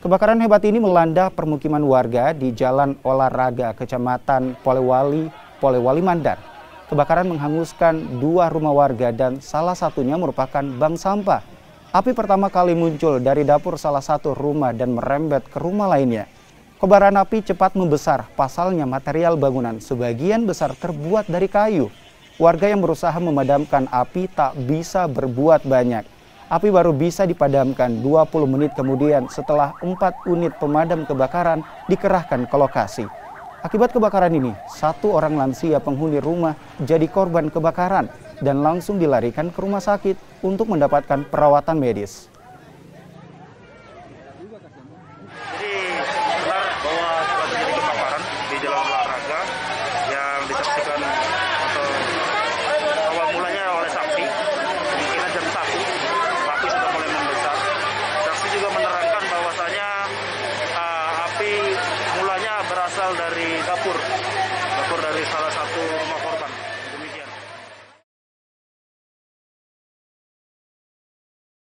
Kebakaran hebat ini melanda permukiman warga di Jalan Olahraga, Kecamatan Polewali Mandar. Kebakaran menghanguskan 2 rumah warga dan salah satunya merupakan bank sampah. Api pertama kali muncul dari dapur salah satu rumah dan merembet ke rumah lainnya. Kobaran api cepat membesar, pasalnya material bangunan sebagian besar terbuat dari kayu. Warga yang berusaha memadamkan api tak bisa berbuat banyak. Api baru bisa dipadamkan 20 menit kemudian setelah 4 unit pemadam kebakaran dikerahkan ke lokasi. Akibat kebakaran ini, 1 orang lansia penghuni rumah jadi korban kebakaran dan langsung dilarikan ke rumah sakit untuk mendapatkan perawatan medis. Jadi benar bahwa terjadi kebakaran di Jalan Olahraga yang disaksikan atau awal mulanya oleh saksi, kira jam 1, api sudah mulai membesar. Saksi juga menerangkan bahwasanya api mulanya berasal dari dapur dari salah satu